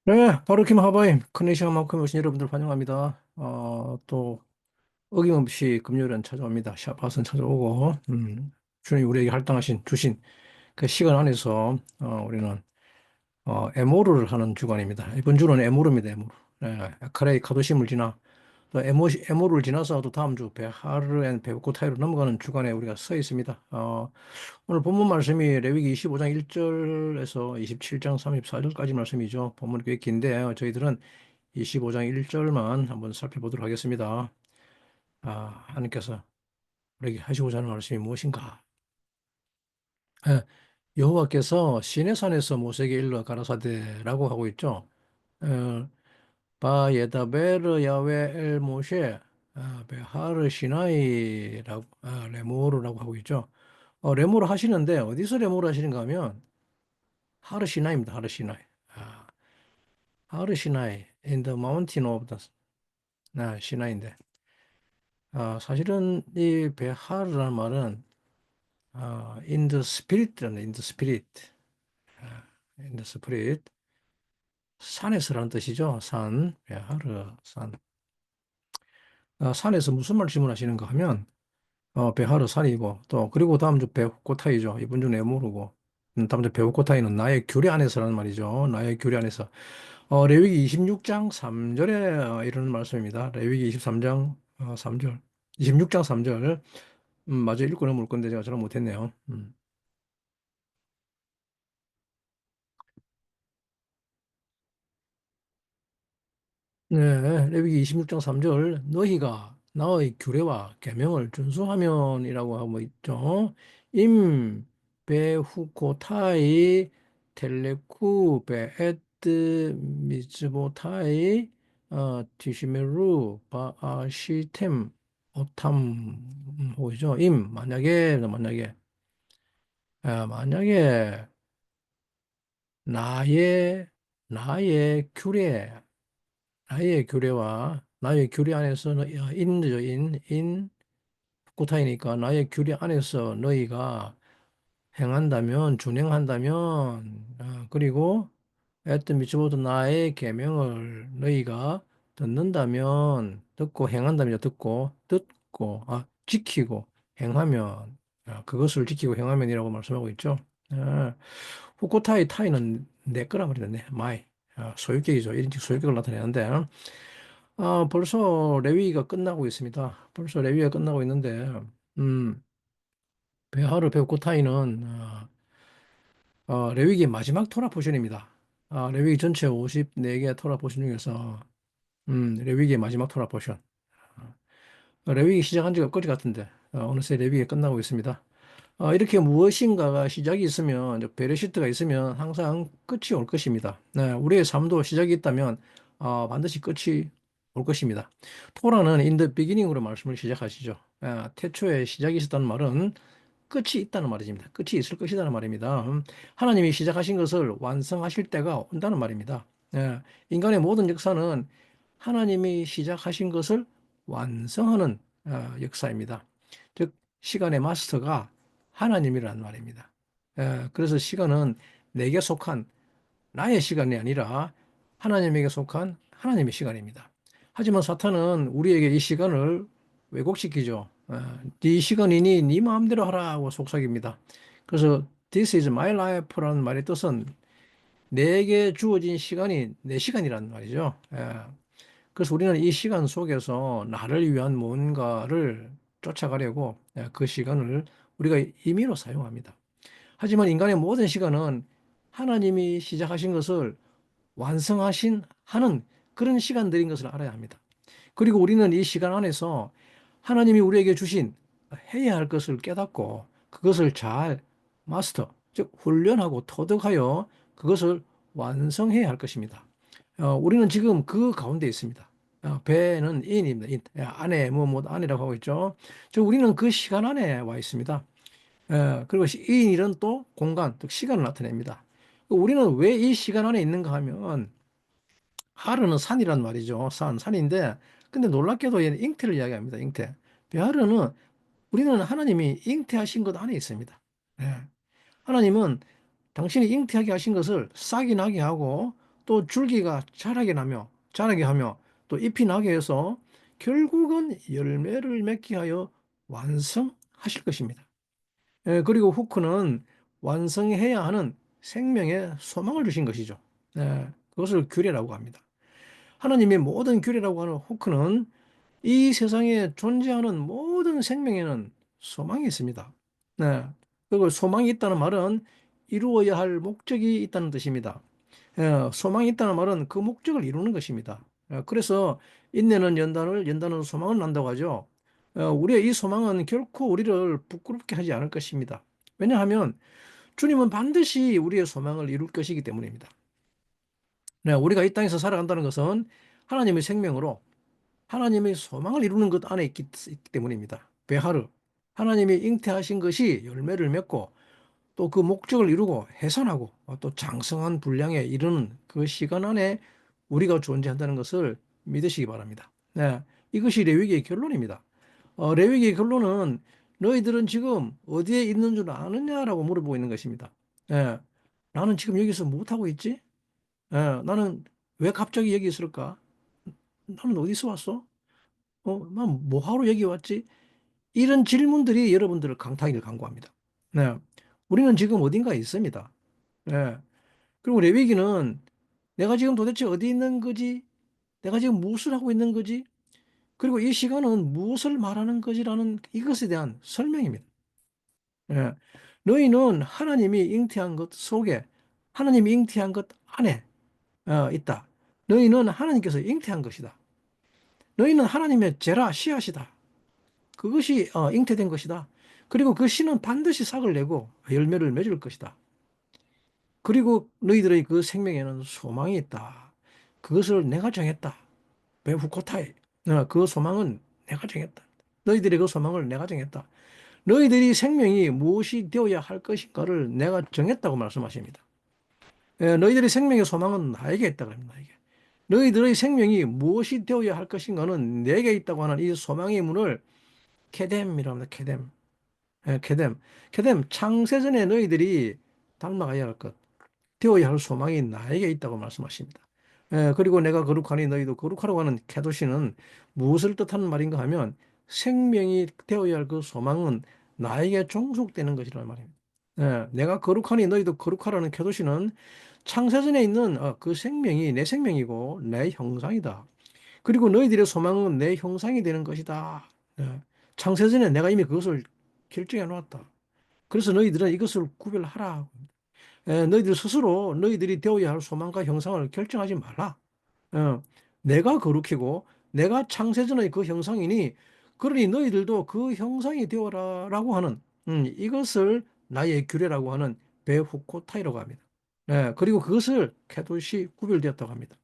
네, 바로킴 하바임 컨네시아만큼 오신 여러분들 환영합니다. 또 어김없이 금요일은 찾아옵니다. 샤바슨 찾아오고, 주님 우리에게 할당하신 주신 그 시간 안에서 우리는 에모르를 하는 주간입니다. 이번 주는 에모르입니다. 에모르. 네, 카레이 카도심을 지나 또 에모르를 지나서 또 다음 주 베하르 앤 베고타이로 넘어가는 주간에 우리가 서 있습니다. 오늘 본문 말씀이 레위기 25장 1절에서 27장 34절까지 말씀이죠. 본문이 꽤 긴데 저희들은 25장 1절만 한번 살펴보도록 하겠습니다. 하나님께서 우리에게 하시고자 하는 말씀이 무엇인가? 예, 여호와께서 시내산에서 모세에게 일러 가라사대라고 하고 있죠. 어, 바 예다베르 야외 엘 모셰 베하르 시나이라고 레모르라고 하고 있죠. 레모르 하시는데 어디서 레모르 하시는가 하면 하르 시나이입니다. 하르 시나이. 아, 하르 시나이 in the mountain of the 시나이인데 사실은 이 베하르라는 말은 in the spirit라는 in the spirit, in the spirit 산에서라는 뜻이죠. 산, 베하르 산. 산에서 무슨 말씀을 하시는가 하면 베하르 산이고 또 그리고 다음 주 베고타이죠. 이번 주는 에모르고 다음 주 베고타이는 나의 규례 안에서라는 말이죠. 나의 규례 안에서. 레위기 26장 3절에 이런 말씀입니다. 레위기 23장 3절. 26장 3절. 마저 읽고 넘어올 건데 제가 저는 못했네요. 네, 레위기 26장 3절. 너희가 나의 규례와 계명을 준수하면이라고 하고 있죠. 임 베후코타이 텔레쿠 베에트 미즈보타이 디시메루 바아시템 오탐 호이죠. 만약에 나의 나의 규례 나의 규례 안에서는 인죠 인 후코타이니까 나의 규례 안에서 너희가 행한다면 준행한다면 그리고 하여튼 미츠보도 나의 계명을 너희가 듣고 행한다면 지키고 행하면 그것을 지키고 행하면이라고 말씀하고 있죠. 후코타이 타이는 내 거라 그러네. 마이 소유격이죠. 1인칭 소유격을 나타내는데 벌써 레위기가 끝나고 있습니다. 벌써 레위기가 끝나고 있는데 음, 베하르 베오코타이는 레위기의 마지막 토라 포션입니다. 레위기 전체 54개 토라 포션 중에서 레위기의 마지막 토라 포션. 레위기 시작한 지가 엊그제 같은데 어느새 레위기가 끝나고 있습니다. 이렇게 무엇인가가 시작이 있으면 베레시트가 있으면 항상 끝이 올 것입니다. 네, 우리의 삶도 시작이 있다면 반드시 끝이 올 것입니다. 토라는 in the beginning으로 말씀을 시작하시죠. 태초에 시작이 있었다는 말은 끝이 있다는 말입니다. 끝이 있을 것이라는 말입니다. 하나님이 시작하신 것을 완성하실 때가 온다는 말입니다. 인간의 모든 역사는 하나님이 시작하신 것을 완성하는 역사입니다. 즉, 시간의 마스터가 하나님이라는 말입니다. 그래서 시간은 내게 속한 나의 시간이 아니라 하나님에게 속한 하나님의 시간입니다. 하지만 사탄은 우리에게 이 시간을 왜곡시키죠. 네 시간이니 네 마음대로 하라고 속삭입니다. 그래서 This is my life라는 말의 뜻은 내게 주어진 시간이 내 시간이라는 말이죠. 그래서 우리는 이 시간 속에서 나를 위한 뭔가를 쫓아가려고 그 시간을 우리가 임의로 사용합니다. 하지만 인간의 모든 시간은 하나님이 시작하신 것을 완성하신 하는 그런 시간들인 것을 알아야 합니다. 그리고 우리는 이 시간 안에서 하나님이 우리에게 주신 해야 할 것을 깨닫고 그것을 잘 마스터, 즉 훈련하고 터득하여 그것을 완성해야 할 것입니다. 우리는 지금 그 가운데 있습니다. 배는 인입니다. 인. 안에 안이라고 하고 있죠. 즉 우리는 그 시간 안에 와 있습니다. 그리고 이 일은 또 공간, 즉 시간을 나타냅니다. 우리는 왜 이 시간 안에 있는가 하면 하르는 산이란 말이죠. 산인데 근데 놀랍게도 얘는 잉태를 이야기합니다. 잉태. 베하르는 우리는 하나님이 잉태하신 것 안에 있습니다. 예. 하나님은 당신이 잉태하게 하신 것을 싹이 나게 하고 또 줄기가 자라게 하며 또 잎이 나게 해서 결국은 열매를 맺게 하여 완성하실 것입니다. 그리고 후크는 완성해야 하는 생명의 소망을 주신 것이죠. 그것을 규례라고 합니다. 하나님의 모든 규례라고 하는 후크는 이 세상에 존재하는 모든 생명에는 소망이 있습니다. 네. 그리고 소망이 있다는 말은 이루어야 할 목적이 있다는 뜻입니다. 소망이 있다는 말은 그 목적을 이루는 것입니다. 그래서 인내는 연단은 소망을 난다고 하죠. 우리의 이 소망은 결코 우리를 부끄럽게 하지 않을 것입니다. 왜냐하면 주님은 반드시 우리의 소망을 이룰 것이기 때문입니다. 네, 우리가 이 땅에서 살아간다는 것은 하나님의 생명으로 하나님의 소망을 이루는 것 안에 있기 때문입니다. 베하르, 하나님이 잉태하신 것이 열매를 맺고 또 그 목적을 이루고 해산하고 또 장성한 분량에 이르는 그 시간 안에 우리가 존재한다는 것을 믿으시기 바랍니다. 네, 이것이 레위기의 결론입니다. 레위기의 결론은 너희들은 지금 어디에 있는 줄 아느냐라고 물어보고 있는 것입니다. 예, 나는 지금 여기서 못하고 있지? 나는 왜 갑자기 여기 있을까? 나는 어디서 왔어? 난 뭐하러 여기 왔지? 이런 질문들이 여러분들을 강타기를 강구합니다. 네. 우리는 지금 어딘가에 있습니다. 네. 그리고 레위기는 내가 지금 도대체 어디 있는 거지? 내가 지금 무엇을 하고 있는 거지? 그리고 이 시간은 무엇을 말하는 거지라는 이것에 대한 설명입니다. 예. 너희는 하나님이 잉태한 것 속에, 하나님이 잉태한 것 안에 있다. 너희는 하나님께서 잉태한 것이다. 너희는 하나님의 제라, 씨앗이다. 그것이 잉태된 것이다. 그리고 그 씨는 반드시 싹을 내고 열매를 맺을 것이다. 그리고 너희들의 그 생명에는 소망이 있다. 그것을 내가 정했다. 베후코타이. 그 소망은 내가 정했다. 너희들의 그 소망을 내가 정했다. 너희들이 생명이 무엇이 되어야 할 것인가를 내가 정했다고 말씀하십니다. 너희들의 생명의 소망은 나에게 있다고 합니다. 나에게. 너희들의 생명이 무엇이 되어야 할 것인가는 내게 있다고 하는 이 소망의 문을 케뎀이라고 합니다. 케뎀. 케뎀. 케뎀. 창세전에 너희들이 닮아가야 할 것, 되어야 할 소망이 나에게 있다고 말씀하십니다. 그리고 내가 거룩하니 너희도 거룩하라고 하는 케도시는 무엇을 뜻하는 말인가 하면 생명이 되어야 할 그 소망은 나에게 종속되는 것이라는 말입니다. 내가 거룩하니 너희도 거룩하라는 케도시는 창세전에 있는 그 생명이 내 생명이고 내 형상이다. 그리고 너희들의 소망은 내 형상이 되는 것이다. 창세전에 내가 이미 그것을 결정해 놓았다. 그래서 너희들은 이것을 구별하라. 너희들 스스로 너희들이 되어야 할 소망과 형상을 결정하지 말라. 어, 내가 거룩히고 내가 창세전의 그 형상이니 그러니 너희들도 그 형상이 되어라라고 하는 이것을 나의 규례라고 하는 베후코타이라고 합니다. 그리고 그것을 케도시 구별되었다고 합니다.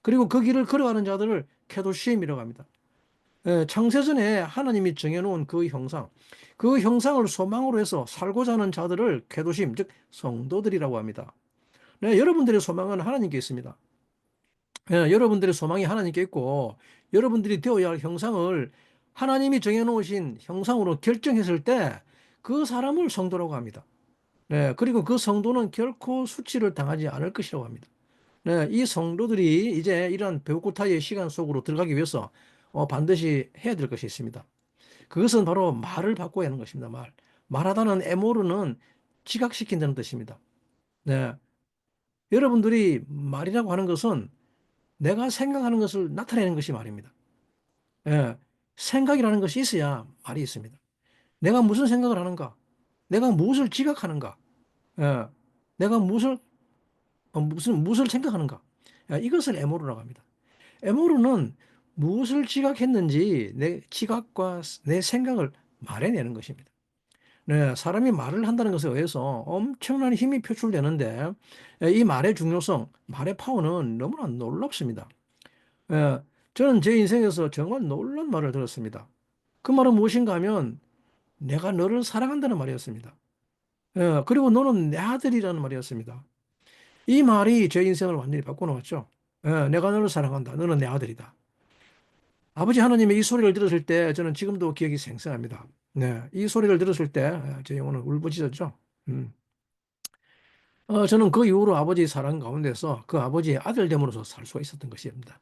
그리고 그 길을 걸어가는 자들을 케도시임이라고 합니다. 창세전에 하나님이 정해놓은 그 형상, 그 형상을 소망으로 해서 살고자 하는 자들을 계도심, 즉 성도들이라고 합니다. 여러분들의 소망은 하나님께 있습니다. 여러분들의 소망이 하나님께 있고 여러분들이 되어야 할 형상을 하나님이 정해놓으신 형상으로 결정했을 때 그 사람을 성도라고 합니다. 그리고 그 성도는 결코 수치를 당하지 않을 것이라고 합니다. 이 성도들이 이제 이러한 배우고타의 시간 속으로 들어가기 위해서 반드시 해야 될 것이 있습니다. 그것은 바로 말을 바꿔야 하는 것입니다. 말하다는 에모르는 지각시킨다는 뜻입니다. 네. 여러분들이 말이라고 하는 것은 내가 생각하는 것을 나타내는 것이 말입니다. 예. 생각이라는 것이 있어야 말이 있습니다. 내가 무슨 생각을 하는가? 내가 무엇을 지각하는가? 예. 내가 무엇을 생각하는가? 이것을 에모르라고 합니다. 에모르는 무엇을 지각했는지 내 지각과 내 생각을 말해내는 것입니다. 네, 사람이 말을 한다는 것에 의해서 엄청난 힘이 표출되는데 이 말의 중요성, 말의 파워는 너무나 놀랍습니다. 예, 저는 제 인생에서 정말 놀란 말을 들었습니다. 그 말은 무엇인가 하면 내가 너를 사랑한다는 말이었습니다. 그리고 너는 내 아들이라는 말이었습니다. 이 말이 제 인생을 완전히 바꿔놓았죠. 내가 너를 사랑한다. 너는 내 아들이다. 아버지 하나님의 이 소리를 들었을 때 저는 지금도 기억이 생생합니다. 네, 이 소리를 들었을 때 제 영혼은 울부짖었죠. 음. 저는 그 이후로 아버지 사랑 가운데서 그 아버지의 아들 됨으로써 살 수가 있었던 것입니다.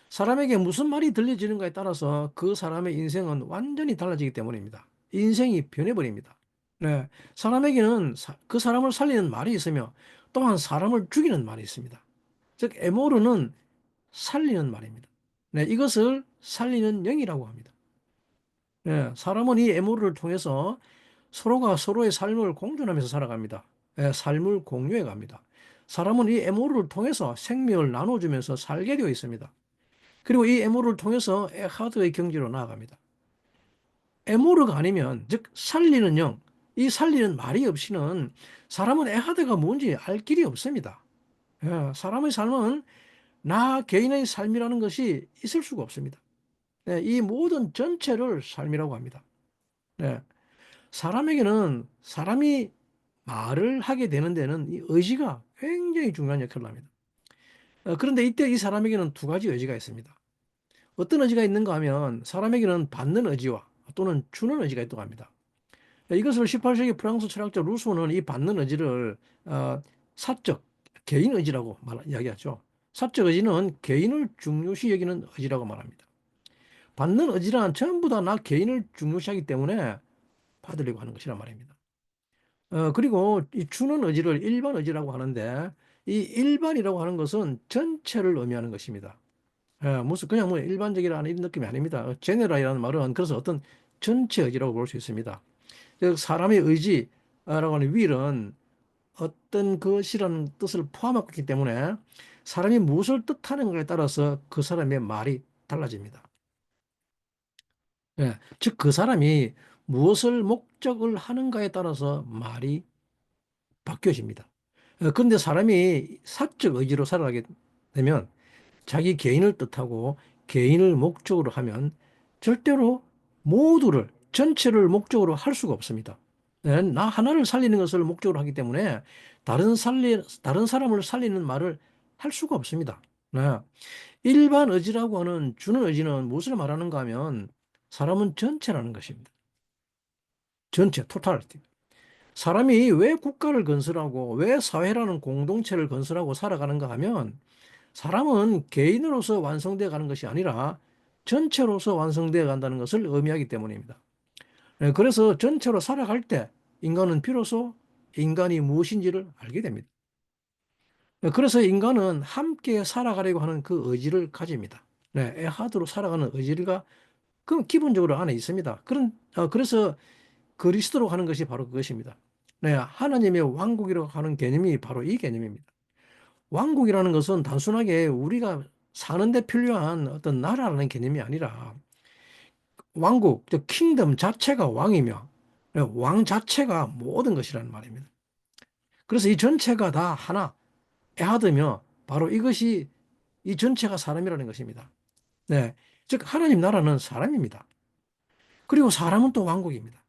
사람에게 무슨 말이 들려지는가에 따라서 그 사람의 인생은 완전히 달라지기 때문입니다. 인생이 변해버립니다. 네, 사람에게는 그 사람을 살리는 말이 있으며 또한 사람을 죽이는 말이 있습니다. 즉, 에모르는 살리는 말입니다. 네, 이것을 살리는 영이라고 합니다. 네, 사람은 이 에모르를 통해서 서로가 서로의 삶을 공존하면서 살아갑니다. 네, 삶을 공유해 갑니다. 사람은 이 에모르를 통해서 생명을 나눠주면서 살게 되어 있습니다. 그리고 이 에모르를 통해서 에하드의 경지로 나아갑니다. 에모르가 아니면, 즉 살리는 영, 이 살리는 말이 없이는 사람은 에하드가 뭔지 알 길이 없습니다. 예, 사람의 삶은 나 개인의 삶이라는 것이 있을 수가 없습니다. 예, 이 모든 전체를 삶이라고 합니다. 예, 사람에게는 사람이 말을 하게 되는 데는 이 의지가 굉장히 중요한 역할을 합니다. 그런데 이때 이 사람에게는 두 가지 의지가 있습니다. 어떤 의지가 있는가 하면 사람에게는 받는 의지와 또는 주는 의지가 있다고 합니다. 이것을 18세기 프랑스 철학자 루소는 이 받는 의지를 사적, 개인 의지라고 이야기하죠. 사적 의지는 개인을 중요시 여기는 의지라고 말합니다. 받는 의지란 전부 다 나 개인을 중요시하기 때문에 받으려고 하는 것이란 말입니다. 그리고 이 주는 의지를 일반 의지라고 하는데 이 일반이라고 하는 것은 전체를 의미하는 것입니다. 무슨 그냥 뭐 일반적이라는 이런 느낌이 아닙니다. 제네랄이라는 말은 그래서 어떤 전체 의지라고 볼 수 있습니다. 즉 사람의 의지라고 하는 will은 어떤 것이라는 뜻을 포함하고 있기 때문에 사람이 무엇을 뜻하는가에 따라서 그 사람의 말이 달라집니다. 즉 그 사람이 무엇을 목적을 하는가에 따라서 말이 바뀌어집니다. 그런데 사람이 사적 의지로 살아가게 되면 자기 개인을 뜻하고 개인을 목적으로 하면 절대로 모두를, 전체를 목적으로 할 수가 없습니다. 나 하나를 살리는 것을 목적으로 하기 때문에 다른 사람을 살리는 말을 할 수가 없습니다. 네. 일반 의지라고 하는 주는 의지는 무엇을 말하는가 하면 사람은 전체라는 것입니다. 전체, 토탈리티. 사람이 왜 국가를 건설하고 왜 사회라는 공동체를 건설하고 살아가는가 하면 사람은 개인으로서 완성되어 가는 것이 아니라 전체로서 완성되어 간다는 것을 의미하기 때문입니다. 그래서 전체로 살아갈 때 인간은 비로소 인간이 무엇인지를 알게 됩니다. 그래서 인간은 함께 살아가려고 하는 그 의지를 가집니다. 네, 에하드로 살아가는 의지가 그 기본적으로 안에 있습니다. 그래서 그리스도로 가는 것이 바로 그것입니다. 네, 하나님의 왕국이라고 하는 개념이 바로 이 개념입니다. 왕국이라는 것은 단순하게 우리가 사는데 필요한 어떤 나라라는 개념이 아니라 왕국, 즉 킹덤 자체가 왕이며 왕 자체가 모든 것이라는 말입니다. 그래서 이 전체가 다 하나, 에하드며 바로 이것이 이 전체가 사람이라는 것입니다. 네, 즉 하나님 나라는 사람입니다. 그리고 사람은 또 왕국입니다.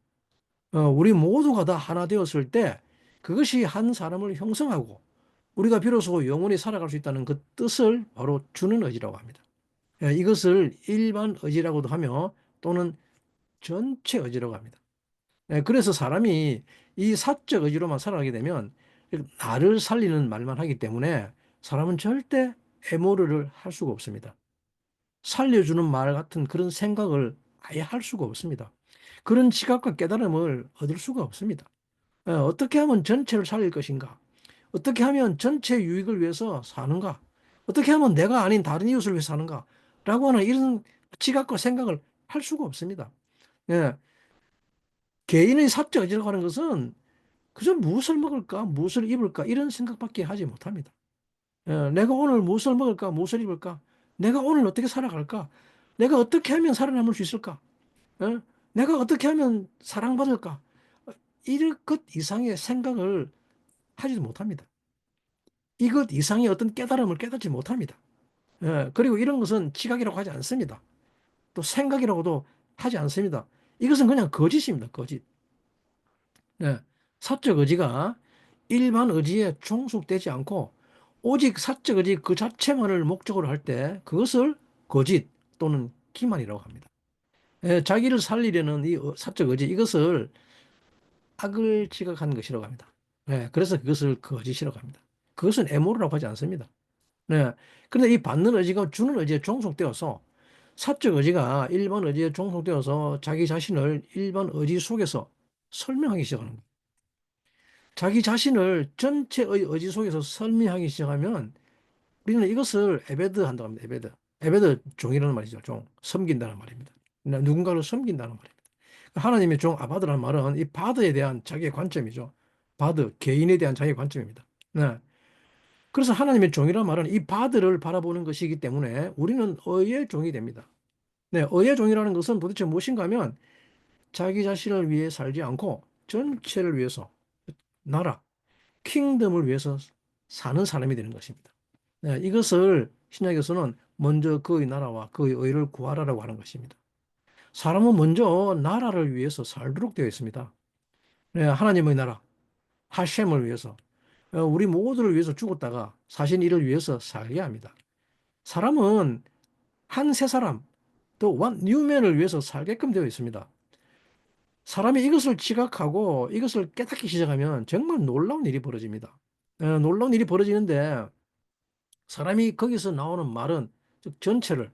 우리 모두가 다 하나 되었을 때 그것이 한 사람을 형성하고 우리가 비로소 영원히 살아갈 수 있다는 그 뜻을 바로 주는 의지라고 합니다. 이것을 일반 의지라고도 하며 또는 전체 의지라고 합니다. 그래서 사람이 이 사적 의지로만 살아가게 되면 나를 살리는 말만 하기 때문에 사람은 절대 에모르를 할 수가 없습니다. 살려주는 말 같은 그런 생각을 아예 할 수가 없습니다. 그런 지각과 깨달음을 얻을 수가 없습니다. 어떻게 하면 전체를 살릴 것인가? 어떻게 하면 전체 유익을 위해서 사는가? 어떻게 하면 내가 아닌 다른 이웃을 위해서 사는가? 라고 하는 이런 지각과 생각을 할 수가 없습니다. 예. 개인의 사적 의지라고 하는 것은 그저 무엇을 먹을까, 무엇을 입을까, 이런 생각밖에 하지 못합니다. 내가 오늘 무엇을 먹을까, 무엇을 입을까? 내가 오늘 어떻게 살아갈까? 내가 어떻게 하면 살아남을 수 있을까? 예? 내가 어떻게 하면 사랑받을까? 이것 이상의 생각을 하지도 못합니다. 이것 이상의 어떤 깨달음을 깨닫지 못합니다. 그리고 이런 것은 지각이라고 하지 않습니다. 또 생각이라고도 하지 않습니다. 이것은 그냥 거짓입니다. 거짓. 예, 사적 의지가 일반 의지에 종속되지 않고 오직 사적 의지 그 자체만을 목적으로 할 때 그것을 거짓 또는 기만이라고 합니다. 자기를 살리려는 이 사적 의지 이것을 악을 지각한 것이라고 합니다. 네, 그래서 그것을 거짓이라고 합니다. 그것은 에모르라고 하지 않습니다. 네. 그런데 이 받는 의지가 주는 의지에 종속되어서 사적 의지가 일반 의지에 종속되어서 자기 자신을 일반 의지 속에서 설명하기 시작하는 거예요. 자기 자신을 전체의 의지 속에서 설명하기 시작하면 우리는 이것을 에베드 한다고 합니다. 에베드. 에베드 종이라는 말이죠. 종. 섬긴다는 말입니다. 누군가를 섬긴다는 말입니다. 하나님의 종 아바드라는 말은 이 바드에 대한 자기의 관점이죠. 바드, 개인에 대한 자기의 관점입니다. 네. 그래서 하나님의 종이라는 말은 이 바드를 바라보는 것이기 때문에 우리는 의의 종이 됩니다. 네, 의의 종이라는 것은 도대체 무엇인가 하면 자기 자신을 위해 살지 않고 전체를 위해서 나라, 킹덤을 위해서 사는 사람이 되는 것입니다. 네, 이것을 신약에서는 먼저 그의 나라와 그의 의를 구하라라고 하는 것입니다. 사람은 먼저 나라를 위해서 살도록 되어 있습니다. 네, 하나님의 나라, 하셴을 위해서 우리 모두를 위해서 죽었다가 사실 이를 위해서 살게 합니다. 사람은 한 새 사람, 또 원 뉴맨을 위해서 살게끔 되어 있습니다. 사람이 이것을 지각하고 이것을 깨닫기 시작하면 정말 놀라운 일이 벌어집니다. 놀라운 일이 벌어지는데 사람이 거기서 나오는 말은 즉 전체를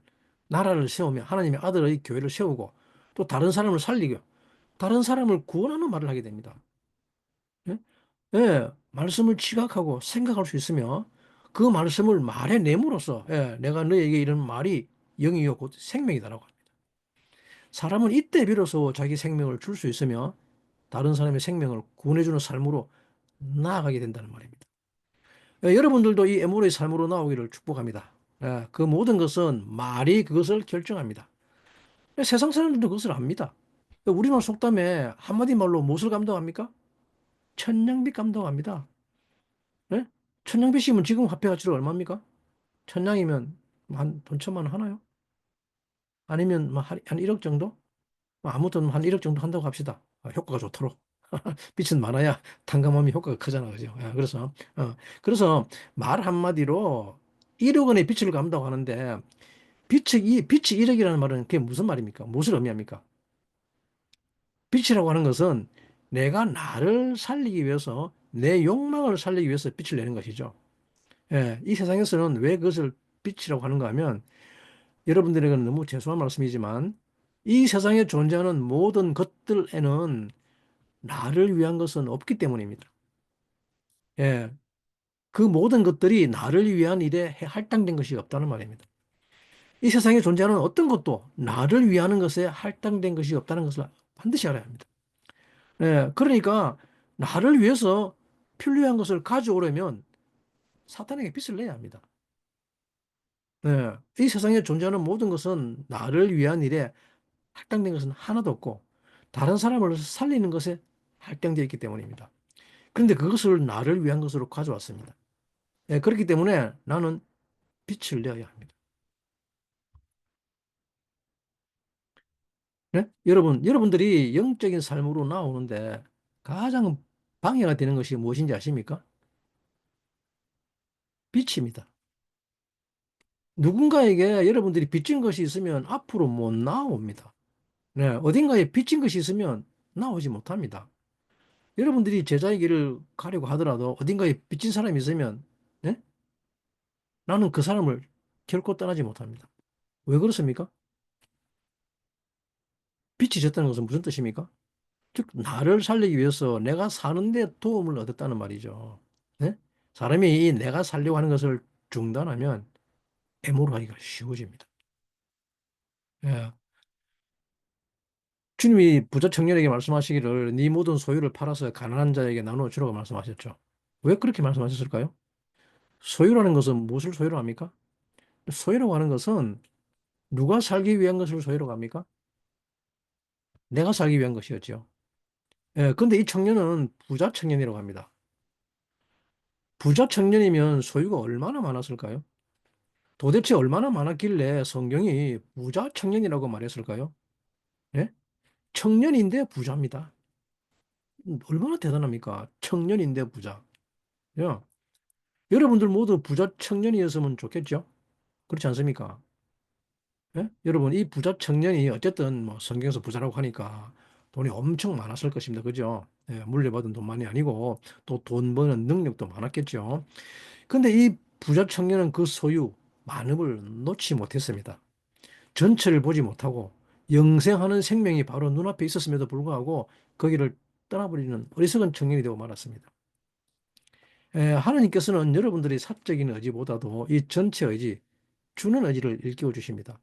나라를 세우며 하나님의 아들의 교회를 세우고 또 다른 사람을 살리고 다른 사람을 구원하는 말을 하게 됩니다. 예? 예, 말씀을 지각하고 생각할 수 있으며 그 말씀을 말해 내므로써 내가 너에게 이런 말이 영이요 곧 생명이다라고 합니다. 사람은 이때 비로소 자기 생명을 줄 수 있으며 다른 사람의 생명을 구원해주는 삶으로 나아가게 된다는 말입니다. 여러분들도 이 에모르의 삶으로 나오기를 축복합니다. 그 모든 것은 말이 그것을 결정합니다. 세상 사람들도 그것을 압니다. 우리말 속담에 한마디 말로 무엇을 감동합니까? 천냥빚 감동합니다. 예? 천냥빚이면 지금 화폐 가치로 얼마입니까? 천냥이면 한 돈 천만 원 하나요? 아니면 한 1억 정도? 아무튼 한 1억 정도 한다고 합시다. 효과가 좋도록. 빛은 많아야 탕감하면 효과가 크잖아, 그죠? 그래서 말 한마디로 1억 원의 빛을 감다고 하는데 빛이 1억이라는 말은 그게 무슨 말입니까? 무엇을 의미합니까? 빛이라고 하는 것은 내가 나를 살리기 위해서 내 욕망을 살리기 위해서 빛을 내는 것이죠. 이 세상에서는 왜 그것을 빛이라고 하는가 하면 여러분들에게는 너무 죄송한 말씀이지만 이 세상에 존재하는 모든 것들에는 나를 위한 것은 없기 때문입니다. 예, 그 모든 것들이 나를 위한 일에 할당된 것이 없다는 말입니다. 이 세상에 존재하는 어떤 것도 나를 위하는 것에 할당된 것이 없다는 것을 반드시 알아야 합니다. 그러니까 나를 위해서 필요한 것을 가져오려면 사탄에게 빚을 내야 합니다. 이 세상에 존재하는 모든 것은 나를 위한 일에 할당된 것은 하나도 없고 다른 사람을 살리는 것에 할당되어 있기 때문입니다. 그런데 그것을 나를 위한 것으로 가져왔습니다. 그렇기 때문에 나는 빛을 내어야 합니다. 네? 여러분들이 영적인 삶으로 나오는데 가장 방해가 되는 것이 무엇인지 아십니까? 빛입니다. 누군가에게 여러분들이 빚진 것이 있으면 앞으로 못 나옵니다. 네, 어딘가에 빚진 것이 있으면 나오지 못합니다. 여러분들이 제자의 길을 가려고 하더라도 어딘가에 빚진 사람이 있으면 네? 나는 그 사람을 결코 떠나지 못합니다. 왜 그렇습니까? 빚이 졌다는 것은 무슨 뜻입니까? 즉 나를 살리기 위해서 내가 사는데 도움을 얻었다는 말이죠. 네? 사람이 이 내가 살려고 하는 것을 중단하면 애모하기가 쉬워집니다. 예. 주님이 부자 청년에게 말씀하시기를 네 모든 소유를 팔아서 가난한 자에게 나누어 주라고 말씀하셨죠. 왜 그렇게 말씀하셨을까요? 소유라는 것은 무엇을 소유로 합니까? 소유라고 하는 것은 누가 살기 위한 것을 소유로 합니까? 내가 살기 위한 것이었죠. 근데 이 청년은 부자 청년이라고 합니다. 부자 청년이면 소유가 얼마나 많았을까요? 도대체 얼마나 많았길래 성경이 부자 청년이라고 말했을까요? 예? 청년인데 부자입니다. 얼마나 대단합니까? 청년인데 부자. 야, 여러분들 모두 부자 청년이었으면 좋겠죠? 그렇지 않습니까? 예? 여러분, 이 부자 청년이 어쨌든 뭐 성경에서 부자라고 하니까 돈이 엄청 많았을 것입니다. 그죠? 예, 물려받은 돈만이 아니고 또 돈 버는 능력도 많았겠죠. 근데 이 부자 청년은 그 소유, 만업을 놓지 못했습니다. 전체를 보지 못하고 영생하는 생명이 바로 눈앞에 있었음에도 불구하고 거기를 떠나버리는 어리석은 청년이 되고 말았습니다. 하나님께서는 여러분들의 사적인 의지보다도 이 전체 의지, 주는 의지를 일깨워 주십니다.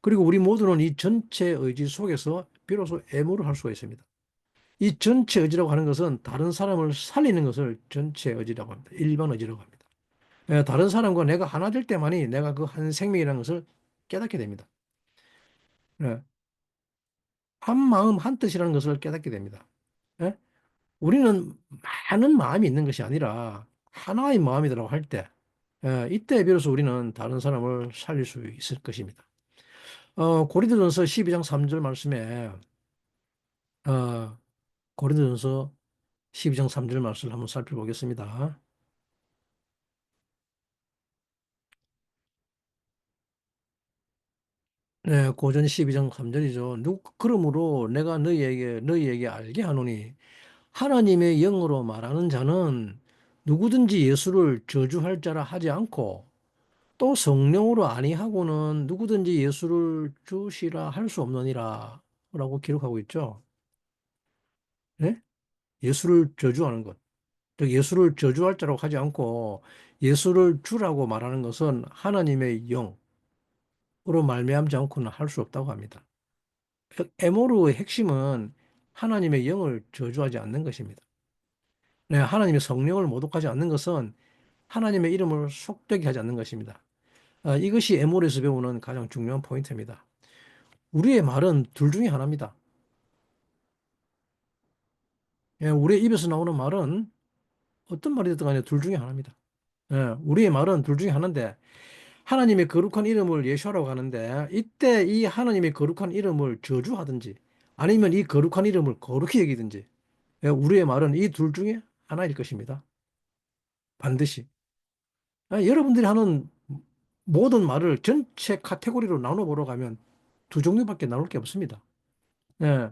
그리고 우리 모두는 이 전체 의지 속에서 비로소 애무를 할 수가 있습니다. 이 전체 의지라고 하는 것은 다른 사람을 살리는 것을 전체 의지라고 합니다. 일반 의지라고 합니다. 다른 사람과 내가 하나 될 때만이 내가 그 한 생명이라는 것을 깨닫게 됩니다. 예, 한 마음 한 뜻이라는 것을 깨닫게 됩니다. 예? 우리는 많은 마음이 있는 것이 아니라 하나의 마음이라고 할 때, 이때 비로소 우리는 다른 사람을 살릴 수 있을 것입니다. 고린도전서 12장 3절 말씀에 어, 고린도전서 12장 3절 말씀을 한번 살펴보겠습니다. 네, 고전 12장 3절이죠. 그러므로 내가 너희에게 알게 하노니 하나님의 영으로 말하는 자는 누구든지 예수를 저주할 자라 하지 않고 또 성령으로 아니하고는 누구든지 예수를 주시라 할 수 없느니라 라고 기록하고 있죠. 네? 예수를 저주하는 것. 즉 예수를 저주할 자라고 하지 않고 예수를 주라고 말하는 것은 하나님의 영으로 말미암지 않고는 할 수 없다고 합니다. 에모르의 핵심은 하나님의 영을 저주하지 않는 것입니다. 네, 하나님의 성령을 모독하지 않는 것은 하나님의 이름을 속되게 하지 않는 것입니다. 이것이 에모르에서 배우는 가장 중요한 포인트입니다. 우리의 말은 둘 중에 하나입니다. 예, 우리의 입에서 나오는 말은 어떤 말이 됐든 간에 둘 중에 하나입니다. 예, 우리의 말은 둘 중에 하나인데 하나님의 거룩한 이름을 예수하라고 하는데 이때 이 하나님의 거룩한 이름을 저주하든지 아니면 이 거룩한 이름을 거룩히 여기든지 예, 우리의 말은 이 둘 중에 하나일 것입니다. 반드시. 여러분들이 하는 모든 말을 전체 카테고리로 나눠보러 가면 두 종류밖에 나올 게 없습니다. 예,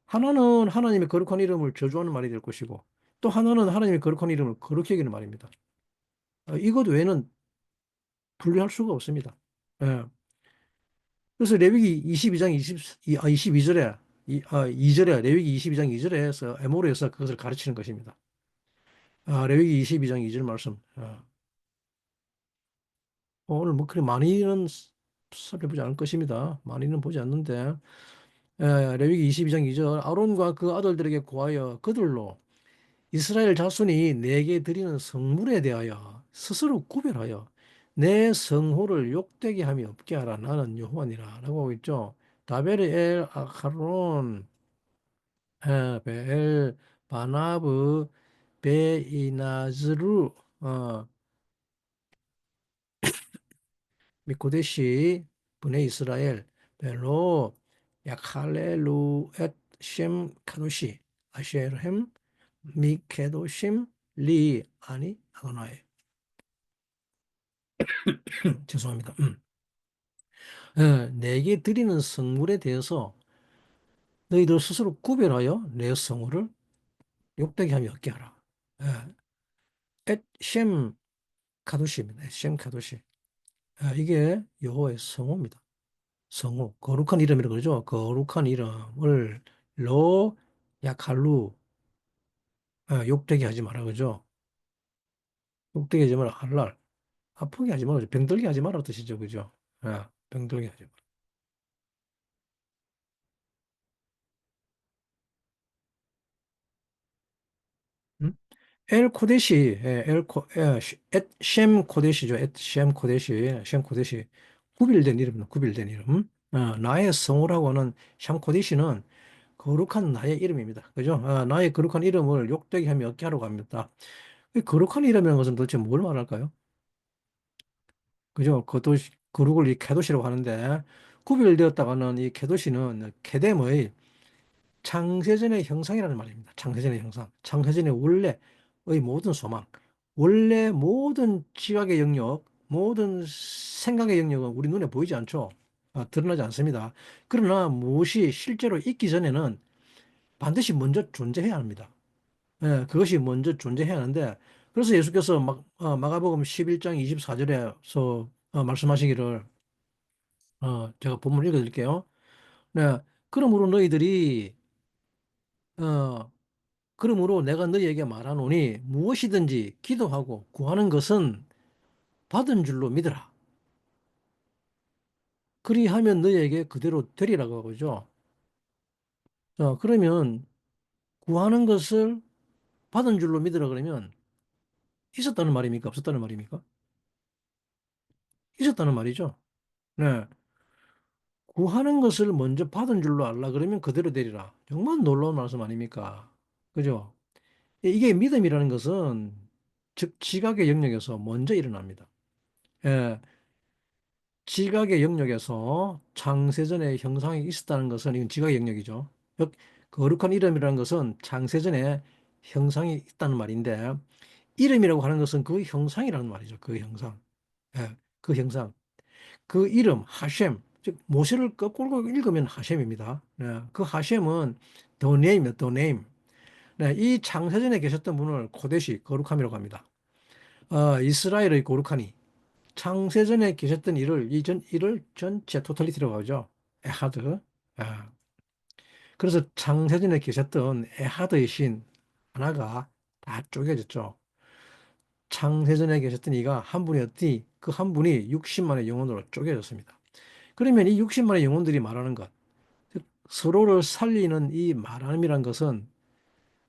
하나는 하나님의 거룩한 이름을 저주하는 말이 될 것이고 또 하나는 하나님의 거룩한 이름을 거룩히 여기는 말입니다. 이것 외에는 분리할 수가 없습니다. 예. 그래서 레위기 22장 22절에 2절에 레위기 22장 2절에서 에모르에서 그것을 가르치는 것입니다. 레위기 22장 2절 말씀. 오늘 뭐 그리 많이는 살펴보지 않을 것입니다. 많이는 보지 않는데 레위기 22장 2절 아론과 그 아들들에게 고하여 그들로 이스라엘 자손이 내게 드리는 성물에 대하여 스스로 구별하여 내 성호를 욕되게 함이 없게 하라. 나는 여호와니라 라고 하고 있죠. 다베르 엘 아카론 베엘 바나브 베이나즈루 어, 미코데시 브네 이스라엘 벨로 야칼레루 엣셴 카도시 아셰르햄 미케도심 리 아니 아도나이 죄송합니다. 내게 드리는 성물에 대해서 너희들 스스로 구별하여 내 성물을 욕되게 하며 얻게 하라. 셴 카도시입니다. 셴 카도시. 이게 여호와의 성호입니다. 성호, 거룩한 이름이라고 그러죠. 거룩한 이름을 로 야칼루 욕되게 하지 마라 그죠. 욕되게 하지 마라 할랄 아프게 하지 마라 병들게 하지 마라 뜻이죠 그죠. 병들게 하지 마라. 음? 엘 코데시, 셴 코데시죠. 셴 코데시, 셴 코데시. 구별된 이름입니다. 구별된 이름. 나의 성우라고 하는 샴 코데시는 거룩한 나의 이름입니다. 그죠? 나의 거룩한 이름을 욕되게 하며 얻게 하려고 합니다. 이 거룩한 이름이라는 것은 도대체 뭘 말할까요? 그죠? 그것도 거룩을 이 케도시라고 하는데 구별되었다가는 이 케도시는 케뎀의 창세전의 형상이라는 말입니다. 창세전의 형상. 창세전의 원래의 모든 소망. 원래 모든 지각의 영역, 모든 생각의 영역은 우리 눈에 보이지 않죠. 드러나지 않습니다. 그러나 무엇이 실제로 있기 전에는 반드시 먼저 존재해야 합니다. 그것이 먼저 존재해야 하는데, 그래서 예수께서 마가복음 11장 24절에서 말씀하시기를, 제가 본문 읽어드릴게요. 네, 그러므로 너희들이, 어, 그러므로 내가 너희에게 말하노니 무엇이든지 기도하고 구하는 것은 받은 줄로 믿으라. 그리하면 너희에게 그대로 되리라고 하죠. 그러면 구하는 것을 받은 줄로 믿으라 그러면 있었다는 말입니까? 없었다는 말입니까? 있었다는 말이죠. 네. 구하는 것을 먼저 받은 줄로 알라 그러면 그대로 되리라. 정말 놀라운 말씀 아닙니까? 그죠? 이게 믿음이라는 것은 즉 지각의 영역에서 먼저 일어납니다. 예, 지각의 영역에서 창세전에 형상이 있었다는 것은 이건 지각의 영역이죠. 즉, 거룩한 이름이라는 것은 창세전에 형상이 있다는 말인데 이름이라고 하는 것은 그 형상이라는 말이죠. 그 형상. 그 형상. 그 이름 하셈, 즉 모세를 거꾸로 읽으면 하셈입니다. 그 하셈은 the name이요, the name. 이 창세전에 계셨던 분을 코데시 거룩함이라고 합니다. 이스라엘의 거룩하니 창세전에 계셨던 이를 전체 토탈리티라고 하죠. 에하드. 아, 그래서 창세전에 계셨던 에하드의 신 하나가 다 쪼개졌죠. 창세전에 계셨던 이가 한 분이었더니 그 한 분이 60만의 영혼으로 쪼개졌습니다. 그러면 이 60만의 영혼들이 말하는 것, 즉 서로를 살리는 이 말함이란 것은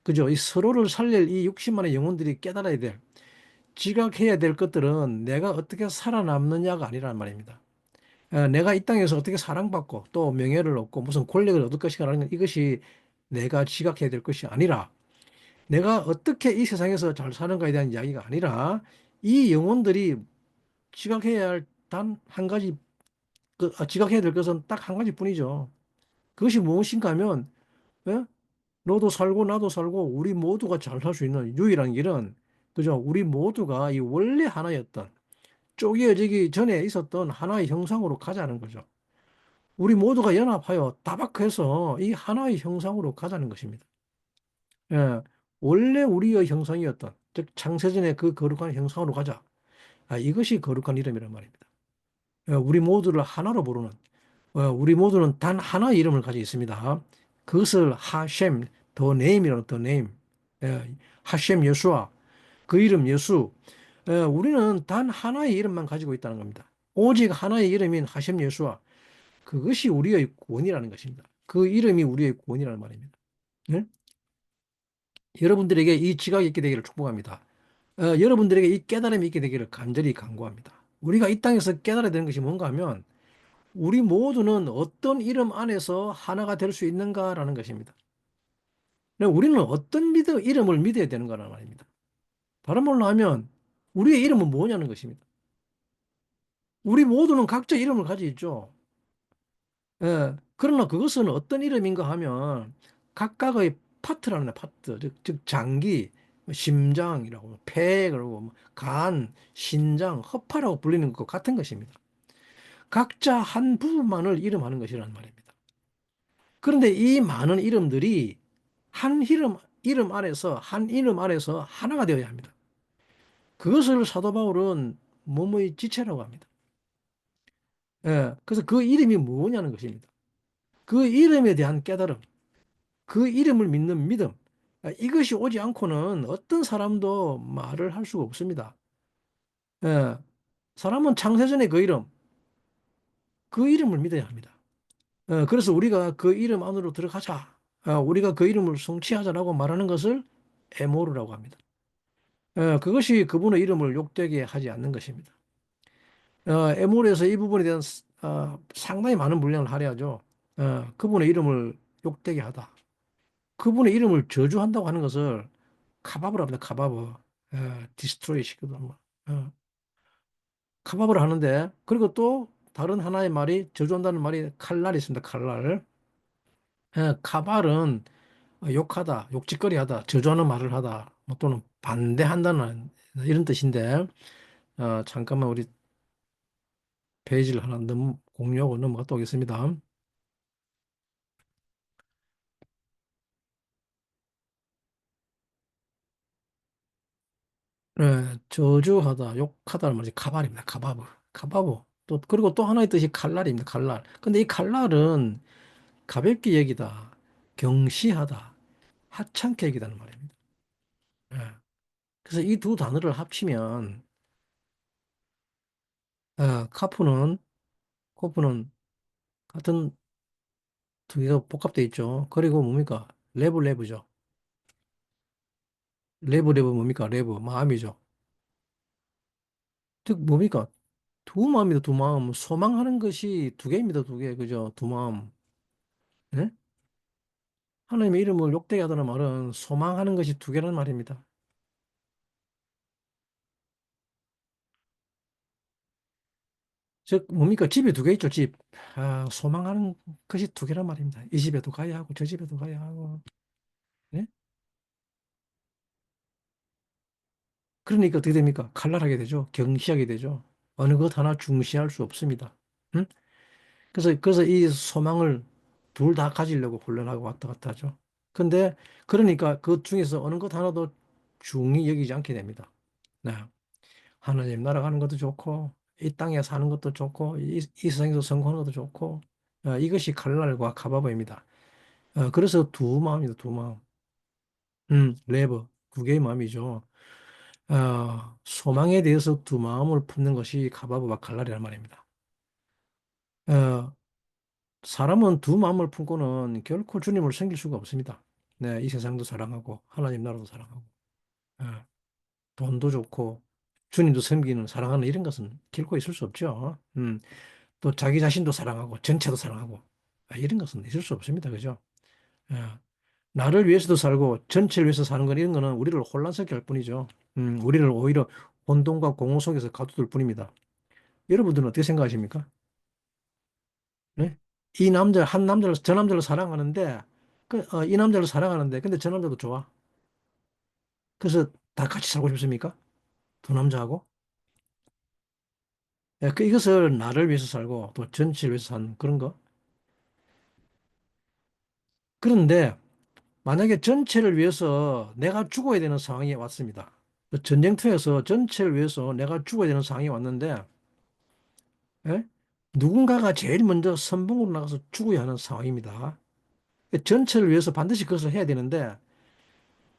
그죠? 이 서로를 살릴 이 60만의 영혼들이 깨달아야 될, 지각해야 될 것들은 내가 어떻게 살아남느냐가 아니란 말입니다. 내가 이 땅에서 어떻게 사랑받고 또 명예를 얻고 무슨 권력을 얻을 것인가라는 건 이것이 내가 지각해야 될 것이 아니라 내가 어떻게 이 세상에서 잘 사는가에 대한 이야기가 아니라 이 영혼들이 지각해야 할 단 한 가지, 지각해야 될 것은 딱 한 가지뿐이죠. 그것이 무엇인가 하면 예? 너도 살고 나도 살고 우리 모두가 잘 살 수 있는 유일한 길은 그죠? 우리 모두가 이 원래 하나였던 쪼개어지기 전에 있었던 하나의 형상으로 가자는 거죠. 우리 모두가 연합하여 다박해서 이 하나의 형상으로 가자는 것입니다. 예, 원래 우리의 형상이었던 즉 창세전의 그 거룩한 형상으로 가자. 이것이 거룩한 이름이란 말입니다. 우리 모두를 하나로 부르는 우리 모두는 단 하나의 이름을 가지고 있습니다. 그것을 하셈, 더 네임이라는 더 네임, 하셈 여수아, 그 이름 여수. 우리는 단 하나의 이름만 가지고 있다는 겁니다. 오직 하나의 이름인 하셈 여수아, 그것이 우리의 구원이라는 것입니다. 그 이름이 우리의 구원이라는 말입니다. 네? 여러분들에게 이 지각이 있게 되기를 축복합니다. 여러분들에게 이 깨달음이 있게 되기를 간절히 간구합니다. 우리가 이 땅에서 깨달아야 되는 것이 뭔가 하면 우리 모두는 어떤 이름 안에서 하나가 될 수 있는가라는 것입니다. 우리는 어떤 이름을 믿어야 되는가라는 말입니다. 다른 말로 하면 우리의 이름은 뭐냐는 것입니다. 우리 모두는 각자 이름을 가지고 있죠. 그러나 그것은 어떤 이름인가 하면 각각의 파트라는 거예요, 파트. 즉 장기, 심장이라고, 폐, 그러고 간, 신장, 허파라고 불리는 것 같은 것입니다. 각자 한 부분만을 이름하는 것이라는 말입니다. 그런데 이 많은 이름들이 한 이름 안에서 하나가 되어야 합니다. 그것을 사도 바울은 몸의 지체라고 합니다. 그래서 그 이름이 뭐냐는 것입니다. 그 이름에 대한 깨달음, 그 이름을 믿는 믿음, 이것이 오지 않고는 어떤 사람도 말을 할 수가 없습니다. 예, 사람은 창세전의 그 이름을 믿어야 합니다. 그래서 우리가 그 이름 안으로 들어가자, 우리가 그 이름을 성취하자라고 말하는 것을 에모르라고 합니다. 그것이 그분의 이름을 욕되게 하지 않는 것입니다. 에몰에서 이 부분에 대한 상당히 많은 분량을 할애하죠. 그분의 이름을 욕되게 하다. 그분의 이름을 저주한다고 하는 것을 카바브라 합니다. 카바브. 디스트로이 시키도 카바브라 하는데 그리고 또 다른 하나의 말이 저주한다는 말이 칼날이 있습니다. 칼날. 카발은 욕하다, 욕짓거리하다, 저주하는 말을 하다, 뭐 또는 반대한다는 이런 뜻인데 잠깐만 우리 페이지를 하나 공유하고 넘어갔다 오겠습니다. 네, 저주하다, 욕하다는 말이 카발입니다. 카바브. 카바브. 또, 그리고 또 하나의 뜻이 칼날입니다. 칼날. 근데 이 칼날은 가볍게 여기다, 경시하다, 하찮게 여기다는 말입니다. 예. 그래서 이 두 단어를 합치면, 카프는, 코프는 같은 두 개가 복합되어 있죠. 그리고 뭡니까? 레브죠. 레브 뭡니까? 레브, 마음이죠. 즉, 뭡니까? 두 마음이다, 두 마음. 소망하는 것이 두 개입니다, 두 개. 그죠? 두 마음. 예? 하나님의 이름을 욕되게 하다는 말은 소망하는 것이 두 개라는 말입니다. 즉, 뭡니까? 집이 두 개 있죠, 집. 소망하는 것이 두 개란 말입니다. 이 집에도 가야 하고, 저 집에도 가야 하고. 예? 그러니까 어떻게 됩니까? 칼날하게 되죠. 경시하게 되죠. 어느 것 하나 중시할 수 없습니다. 응? 그래서 이 소망을 둘 다 가지려고 훈련하고 왔다 갔다 하죠. 근데, 그러니까 그 중에서 어느 것 하나도 중히 여기지 않게 됩니다. 네. 하나님 나라 가는 것도 좋고, 이 땅에 사는 것도 좋고, 이 세상에서 성공하는 것도 좋고, 이것이 칼날과 카바버입니다. 그래서 두 마음이다, 두 마음. 레버, 두 개의 마음이죠. 소망에 대해서 두 마음을 품는 것이 카바바와 칼날이란 말입니다. 어, 사람은 두 마음을 품고는 결코 주님을 섬길 수가 없습니다. 네, 이 세상도 사랑하고, 하나님 나라도 사랑하고, 어, 돈도 좋고, 주님도 섬기는, 사랑하는 이런 것은 결코 있을 수 없죠. 또 자기 자신도 사랑하고 전체도 사랑하고 이런 것은 있을 수 없습니다. 그죠? 예. 나를 위해서도 살고 전체를 위해서 사는 건 이런 거는 우리를 혼란스럽게 할 뿐이죠. 우리를 오히려 혼돈과 공허 속에서 가두들 뿐입니다. 여러분들은 어떻게 생각하십니까? 네? 이 남자 한 남자를 저 남자를 사랑하는데 이 남자를 사랑하는데 근데 저 남자도 좋아. 그래서 다 같이 살고 싶습니까? 두 남자하고? 예, 이것을 나를 위해서 살고 또 전체를 위해서 사는 그런 거. 그런데 만약에 전체를 위해서 내가 죽어야 되는 상황이 왔습니다. 전쟁터에서 전체를 위해서 내가 죽어야 되는 상황이 왔는데, 예? 누군가가 제일 먼저 선봉으로 나가서 죽어야 하는 상황입니다. 전체를 위해서 반드시 그것을 해야 되는데,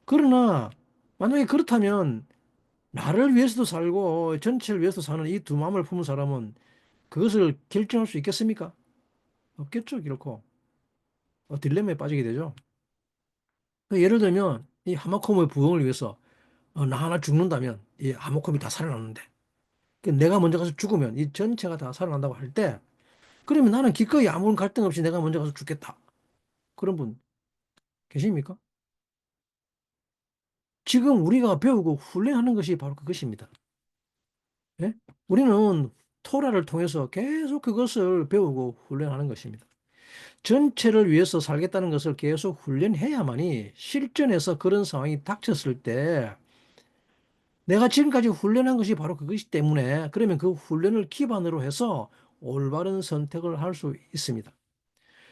그러나 만약에 그렇다면 나를 위해서도 살고 전체를 위해서 사는 이 두 마음을 품은 사람은 그것을 결정할 수 있겠습니까? 없겠죠, 결코. 딜레마에 빠지게 되죠. 예를 들면 이 하마콤의 부흥을 위해서 나 하나 죽는다면 이 아모콤이 다 살아나는데 내가 먼저 가서 죽으면 이 전체가 다 살아난다고 할 때 그러면 나는 기꺼이 아무런 갈등 없이 내가 먼저 가서 죽겠다. 그런 분 계십니까? 지금 우리가 배우고 훈련하는 것이 바로 그것입니다. 예? 우리는 토라를 통해서 계속 그것을 배우고 훈련하는 것입니다. 전체를 위해서 살겠다는 것을 계속 훈련해야만이 실전에서 그런 상황이 닥쳤을 때 내가 지금까지 훈련한 것이 바로 그것이기 때문에 그러면 그 훈련을 기반으로 해서 올바른 선택을 할 수 있습니다.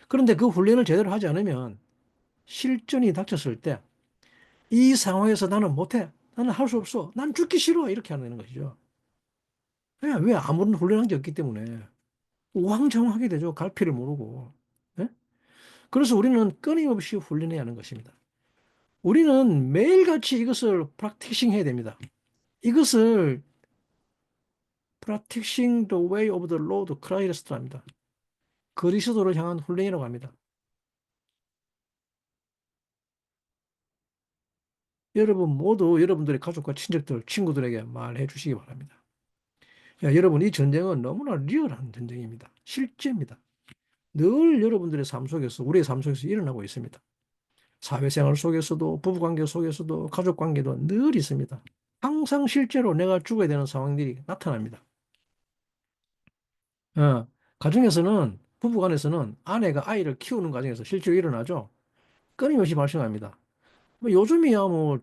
그런데 그 훈련을 제대로 하지 않으면 실전이 닥쳤을 때 이 상황에서 나는 못해. 나는 할 수 없어. 난 죽기 싫어. 이렇게 하는 것이죠. 왜? 아무런 훈련한 게 없기 때문에. 우왕좌왕하게 되죠. 갈피를 모르고. 예? 그래서 우리는 끊임없이 훈련해야 하는 것입니다. 우리는 매일같이 이것을 프랙티싱 해야 됩니다. 이것을 practicing the way of the Lord Christ랍니다. 그리스도를 향한 훈련이라고 합니다. 여러분 모두 여러분들의 가족과 친척들, 친구들에게 말해 주시기 바랍니다. 여러분 이 전쟁은 너무나 리얼한 전쟁입니다. 실제입니다. 늘 여러분들의 삶 속에서, 우리의 삶 속에서 일어나고 있습니다. 사회생활 속에서도, 부부관계 속에서도, 가족관계도 늘 있습니다. 항상 실제로 내가 죽어야 되는 상황들이 나타납니다. 어, 가정에서는, 부부간에서는 아내가 아이를 키우는 과정에서 실제로 일어나죠. 끊임없이 발생합니다. 뭐 요즘이야 뭐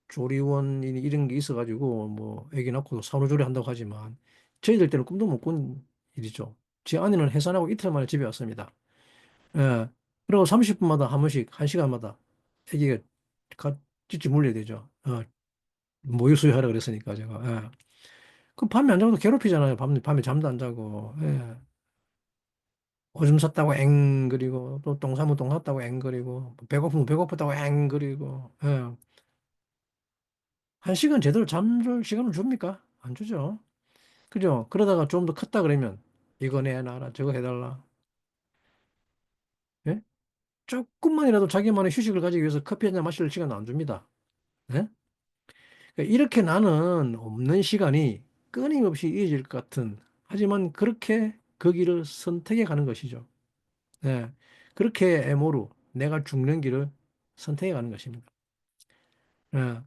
조리원 이런 게 있어가지고 뭐 애기 낳고도 산후조리 한다고 하지만 저희들 때는 꿈도 못 꾼 일이죠. 제 아내는 해산하고 이틀 만에 집에 왔습니다. 예. 그리고 30분마다 한 번씩, 1시간마다 애기가 찌찌 물려야 되죠. 모유 수유하라 그랬으니까 제가. 예. 그 밤에 안 자고 괴롭히잖아요. 밤에 잠도 안 자고. 예. 오줌 쌌다고 앵 그리고 또 똥 싸면 똥 쌌다고 앵 그리고 배고프면 배고프다고 앵 그리고. 예. 1시간 제대로 잠들 시간을 줍니까? 안 주죠. 그죠? 그러다가 좀 더 컸다 그러면 이거 내놔라 저거 해달라. 예? 조금만이라도 자기만의 휴식을 가지기 위해서 커피 한 잔 마실 시간 안 줍니다. 예? 그러니까 이렇게 나는 없는 시간이 끊임없이 이어질 것 같은, 하지만 그렇게 그 길을 선택해 가는 것이죠. 예. 그렇게 애모로 내가 죽는 길을 선택해 가는 것입니다. 예.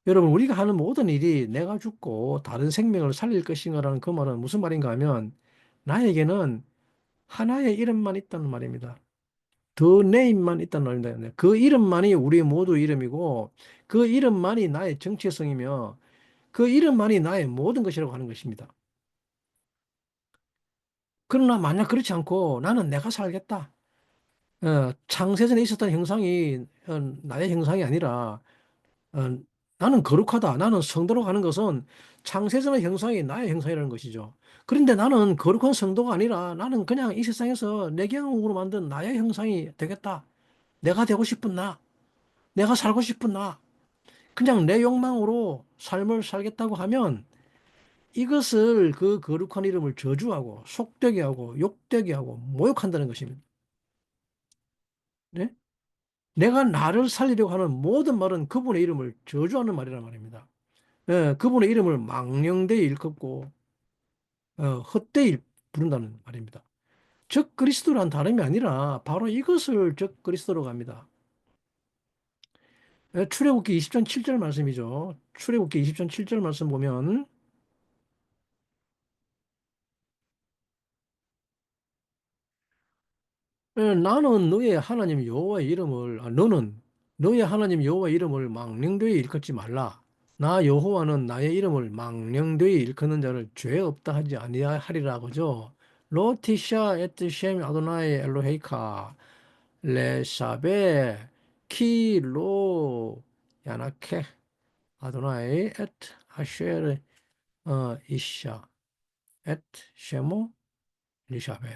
여러분, 우리가 하는 모든 일이 내가 죽고 다른 생명을 살릴 것인가라는 그 말은 무슨 말인가 하면, 나에게는 하나의 이름만 있다는 말입니다. 더 네임만 있다는 말입니다. 그 이름만이 우리 모두 이름이고, 그 이름만이 나의 정체성이며, 그 이름만이 나의 모든 것이라고 하는 것입니다. 그러나 만약 그렇지 않고 나는 내가 살겠다. 창세전에 있었던 형상이 나의 형상이 아니라, 어, 나는 거룩하다. 나는 성도로 가는 것은 창세전의 형상이 나의 형상이라는 것이죠. 그런데 나는 거룩한 성도가 아니라 나는 그냥 이 세상에서 내 경험으로 만든 나의 형상이 되겠다. 내가 되고 싶은 나, 내가 살고 싶은 나, 그냥 내 욕망으로 삶을 살겠다고 하면, 이것을, 그 거룩한 이름을 저주하고 속되게 하고 욕되게 하고 모욕한다는 것입니다. 네? 내가 나를 살리려고 하는 모든 말은 그분의 이름을 저주하는 말이란 말입니다. 그분의 이름을 망령되이 일컫고 헛되이 부른다는 말입니다. 적 그리스도란 다름이 아니라 바로 이것을 적 그리스도로 갑니다. 출애굽기 20장 7절 말씀이죠. 출애굽기 20장 7절 말씀 보면, 나는 너의 하나님 여호와의 이름을, 너는 너의 하나님 여호와의 이름을 망령되이 일컫지 말라. 나 여호와는 나의 이름을 망령되이 일컫는 자를 죄 없다 하지 아니하리라 그죠. 로티샤 에트 셈 아도나이 엘로헤이카 레사베 키로 야나케 아도나이 에트 아쉐르 이샤 에트 쉐모 리샤베.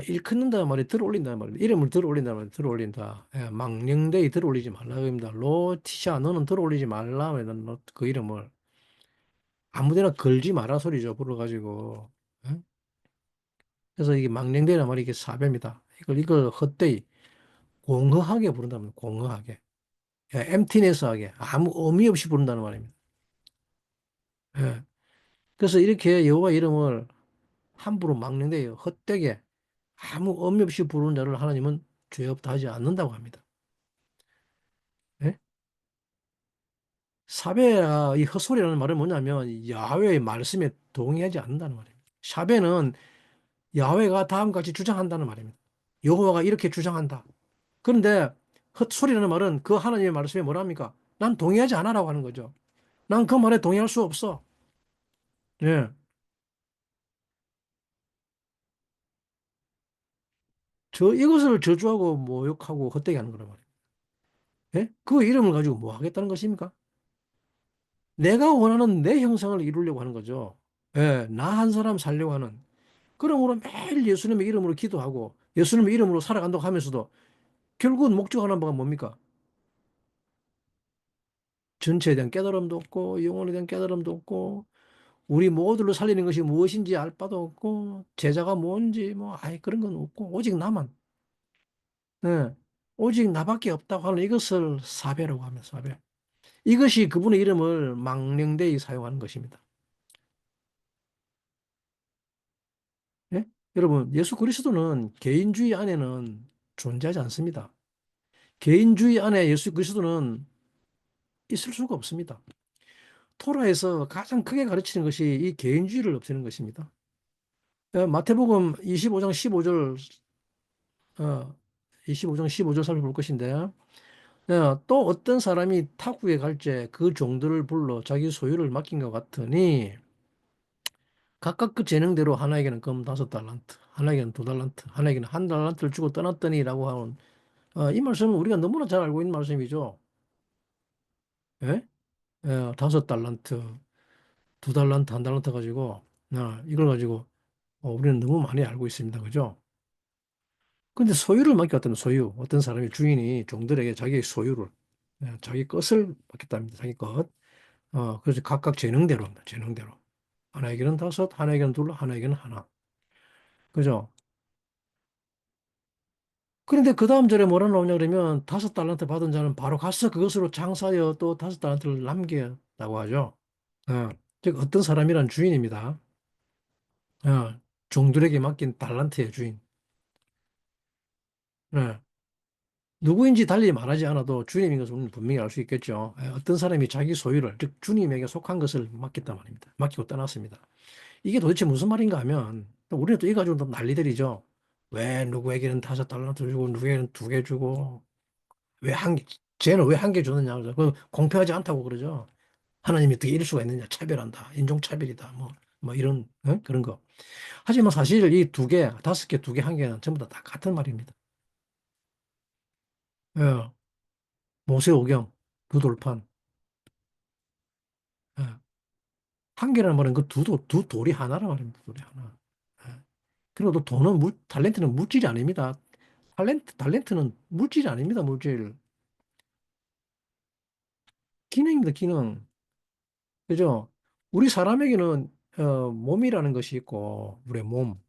일컫는다는 말이 들어 올린다는 말입니다. 이름을 들어 올린다는 말이 들어 올린다. 망령되이 들어 올리지 말라. 그럽니다. 로티샤, 너는 들어 올리지 말라. 그 이름을 아무데나 걸지 마라 소리죠. 불러가지고. 예? 그래서 이게 망령되이란 말이 이게 사배입니다. 이걸 헛되이, 공허하게 부른다면 공허하게. 엠티네스하게, 아무 의미 없이 부른다는 말입니다. 예. 그래서 이렇게 여호와 이름을 함부로 망령되이 헛되게 아무 의미 없이 부르는 자를 하나님은 죄 없다 하지 않는다고 합니다. 예? 사베라 이 헛소리라는 말은 뭐냐면 야훼의 말씀에 동의하지 않는다는 말입니다. 샤베는 야훼가 다음과 같이 주장한다는 말입니다. 여호와가 이렇게 주장한다. 그런데 헛소리라는 말은 그 하나님의 말씀에 뭐랍니까? 난 동의하지 않아라고 하는 거죠. 난 그 말에 동의할 수 없어. 예. 이것을 저주하고 모욕하고 헛되게 하는 거란 말이에요. 예? 그 이름을 가지고 뭐 하겠다는 것입니까? 내가 원하는 내 형상을 이루려고 하는 거죠. 예, 나 한 사람 살려고 하는. 그러므로 매일 예수님의 이름으로 기도하고 예수님의 이름으로 살아간다고 하면서도 결국은 목적 하나가 뭡니까? 전체에 대한 깨달음도 없고 영혼에 대한 깨달음도 없고 우리 모두를 살리는 것이 무엇인지 알 바도 없고 제자가 뭔지 뭐 아예 그런 건 없고 오직 나만, 예, 오직 나밖에 없다고 하는 이것을 사배라고 하면 사배. 이것이 그분의 이름을 망령되이 사용하는 것입니다. 예? 여러분, 예수 그리스도는 개인주의 안에는 존재하지 않습니다. 개인주의 안에 예수 그리스도는 있을 수가 없습니다. 토라에서 가장 크게 가르치는 것이 이 개인주의를 없애는 것입니다. 마태복음 25장 15절, 어, 25장 15절 살펴볼 것인데, 또 어떤 사람이 타국에 갈지 그 종들을 불러 자기 소유를 맡긴 것 같으니 각각 그 재능대로 하나에게는 금 5달란트, 하나에게는 2달란트, 하나에게는 1달란트를 주고 떠났더니라고 하는 이 말씀은 우리가 너무나 잘 알고 있는 말씀이죠. 예? 5달란트, 2달란트, 1달란트 가지고 이걸 가지고 우리는 너무 많이 알고 있습니다. 그죠? 근데 소유를 맡겼다는 소유, 어떤 사람이 주인이 종들에게 자기의 소유를 자기 것을 맡겼답니다. 자기 것. 그래서 각각 재능대로입니다. 재능대로. 하나에게는 5, 하나에게는 둘, 하나에게는 하나. 그죠? 그런데 그 다음 절에 뭐라 나오냐 그러면 5달란트 받은 자는 바로 가서 그것으로 장사하여 또 5달란트를 남겼다고 하죠. 어, 즉 어떤 사람이란 주인입니다. 종들에게 맡긴 달란트의 주인. 예. 누구인지 달리 말하지 않아도 주님인 것을 우리는 분명히 알 수 있겠죠. 어떤 사람이 자기 소유를, 즉 주님에게 속한 것을 맡겼단 말입니다. 맡기고 떠났습니다. 이게 도대체 무슨 말인가 하면 또 우리는 또 이 가지고 또 난리들이죠. 왜 누구에게는 5달란트 주고 누구에게는 2개 주고 왜 한 개, 쟤는 왜 1개 주느냐. 그래서 그 공평하지 않다고 그러죠. 하나님이 어떻게 이럴 수가 있느냐. 차별한다. 인종차별이다. 뭐 이런 그런 거. 하지만 사실 이 2개, 5개, 2개, 1개는 전부 다 같은 말입니다. 예. 모세오경, 두 돌판. 예. 1개라는 말은 그 두 돌이 하나란 말입니다. 돌이 하나. 예. 그리고 또 돈은 탤런트는 물질이 아닙니다. 탤런트는 물질이 아닙니다. 물질. 기능입니다. 기능. 그죠? 우리 사람에게는 몸이라는 것이 있고 우리의 몸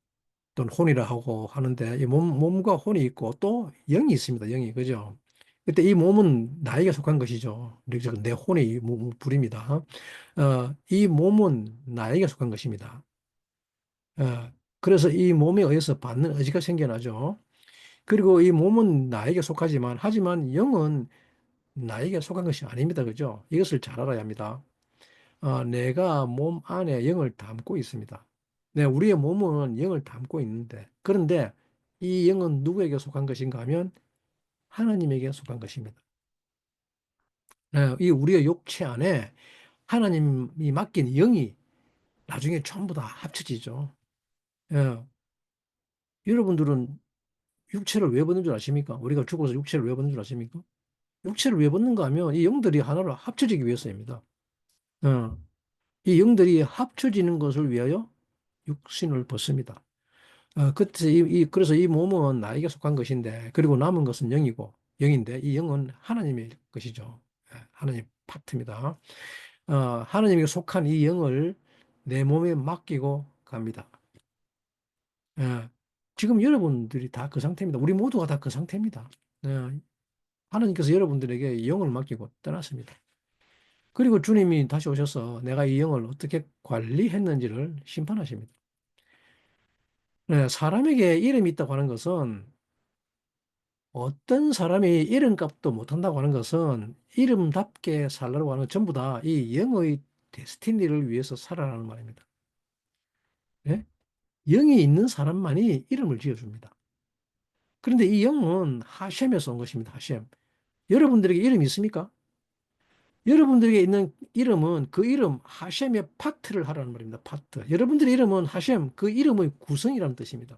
또는 혼이라 하고 하는데 이 몸과 혼이 있고 또 영이 있습니다. 영이. 그죠? 그때 이 몸은 나에게 속한 것이죠. 그래서 내 혼이 불입니다. 이 몸은 나에게 속한 것입니다. 그래서 이 몸에 의해서 받는 의지가 생겨나죠. 그리고 이 몸은 나에게 속하지만, 하지만 영은 나에게 속한 것이 아닙니다. 그죠? 이것을 잘 알아야 합니다. 내가 몸 안에 영을 담고 있습니다. 네, 우리의 몸은 영을 담고 있는데, 그런데 이 영은 누구에게 속한 것인가 하면 하나님에게 속한 것입니다. 네, 이 우리의 육체 안에 하나님이 맡긴 영이 나중에 전부 다 합쳐지죠. 예, 여러분들은 육체를 왜 받는 줄 아십니까? 우리가 죽어서 육체를 왜 받는 줄 아십니까? 육체를 왜 받는가 하면 이 영들이 하나로 합쳐지기 위해서입니다. 어, 이 영들이 합쳐지는 것을 위하여 육신을 벗습니다. 그래서 이 몸은 나에게 속한 것인데, 그리고 남은 것은 영이고, 영인데, 이 영은 하나님의 것이죠. 하나님 파트입니다. 하나님에게 속한 이 영을 내 몸에 맡기고 갑니다. 예, 지금 여러분들이 다 그 상태입니다. 우리 모두가 다 그 상태입니다. 예, 하나님께서 여러분들에게 영을 맡기고 떠났습니다. 그리고 주님이 다시 오셔서 내가 이 영을 어떻게 관리했는지를 심판하십니다. 네, 사람에게 이름이 있다고 하는 것은 어떤 사람이 이름값도 못한다고 하는 것은 이름답게 살라고 하는 건 전부 다 이 영의 데스티니를 위해서 살아라는 말입니다. 예? 영이 있는 사람만이 이름을 지어줍니다. 그런데 이 영은 하셴에서 온 것입니다. 하셴. 여러분들에게 이름이 있습니까? 여러분들에게 있는 이름은 그 이름 하셴의 파트를 하라는 말입니다. 파트. 여러분들의 이름은 하셴 그 이름의 구성이라는 뜻입니다.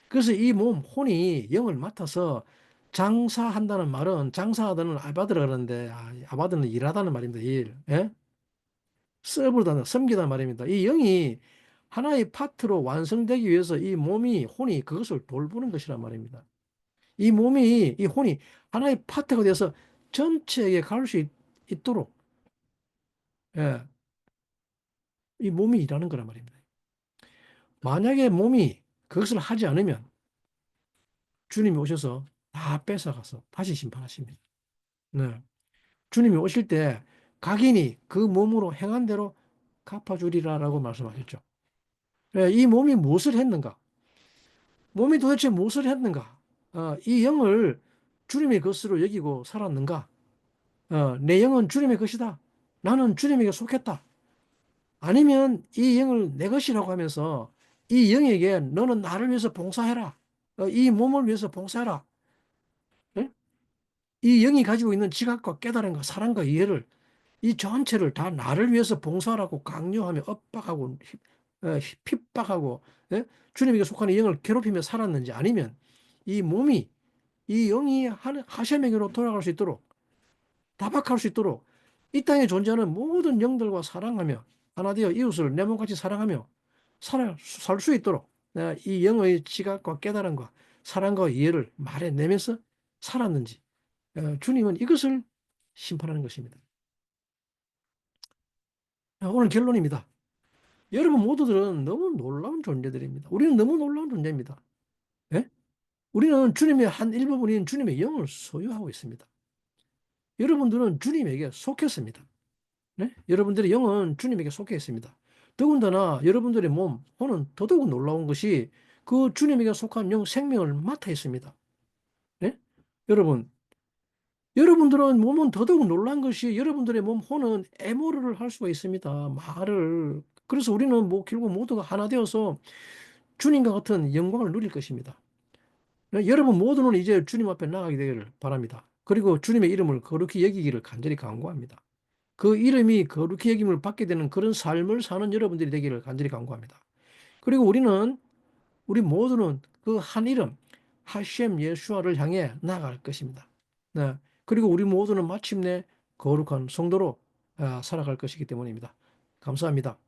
그래서 이 몸 혼이 영을 맡아서 장사한다는 말은 장사하다는 아바드라 그러는데 아바드는 일하다는 말입니다. 일. 예? 서브다는 섬기다는 말입니다. 이 영이 하나의 파트로 완성되기 위해서 이 몸이 혼이 그것을 돌보는 것이란 말입니다. 이 혼이 하나의 파트가 돼서 전체에 갈 수 있도록 예, 이 몸이 일하는 거란 말입니다. 만약에 몸이 그것을 하지 않으면 주님이 오셔서 다 뺏어가서 다시 심판하십니다. 네. 주님이 오실 때 각인이 그 몸으로 행한 대로 갚아주리라라고 말씀하셨죠. 예, 이 몸이 무엇을 했는가? 몸이 도대체 무엇을 했는가? 이 영을 주님의 것으로 여기고 살았는가? 내 영은 주님의 것이다. 나는 주님에게 속했다. 아니면 이 영을 내 것이라고 하면서 이 영에게 너는 나를 위해서 봉사해라. 이 몸을 위해서 봉사해라. 예? 이 영이 가지고 있는 지각과 깨달음과 사랑과 이해를 이 전체를 다 나를 위해서 봉사하라고 강요하며 엇박하고 핍박하고 예? 주님에게 속하는 영을 괴롭히며 살았는지 아니면 이 몸이 이 영이 하셈에게로 돌아갈 수 있도록 타박할 수 있도록 이 땅에 존재하는 모든 영들과 사랑하며 하나 되어 이웃을 내 몸같이 사랑하며 살 수 있도록 내가 이 영의 지각과 깨달음과 사랑과 이해를 말해내면서 살았는지 주님은 이것을 심판하는 것입니다. 오늘 결론입니다. 여러분 모두들은 너무 놀라운 존재들입니다. 우리는 너무 놀라운 존재입니다. 예? 우리는 주님의 한 일부분인 주님의 영을 소유하고 있습니다. 여러분들은 주님에게 속했습니다. 네? 여러분들의 영은 주님에게 속해 있습니다. 더군다나 여러분들의 몸, 혼은 더더욱 놀라운 것이 그 주님에게 속한 영 생명을 맡아 있습니다. 네? 여러분, 여러분들은 몸은 더더욱 놀란 것이 여러분들의 몸, 혼은 애모를 할 수가 있습니다. 말을. 그래서 우리는 결국 모두가 하나 되어서 주님과 같은 영광을 누릴 것입니다. 네? 여러분 모두는 이제 주님 앞에 나가게 되기를 바랍니다. 그리고 주님의 이름을 거룩히 여기기를 간절히 간구합니다. 그 이름이 거룩히 여김을 받게 되는 그런 삶을 사는 여러분들이 되기를 간절히 간구합니다. 그리고 우리 모두는 그 한 이름, 하셴 예수아를 향해 나아갈 것입니다. 네. 그리고 우리 모두는 마침내 거룩한 성도로 살아갈 것이기 때문입니다. 감사합니다.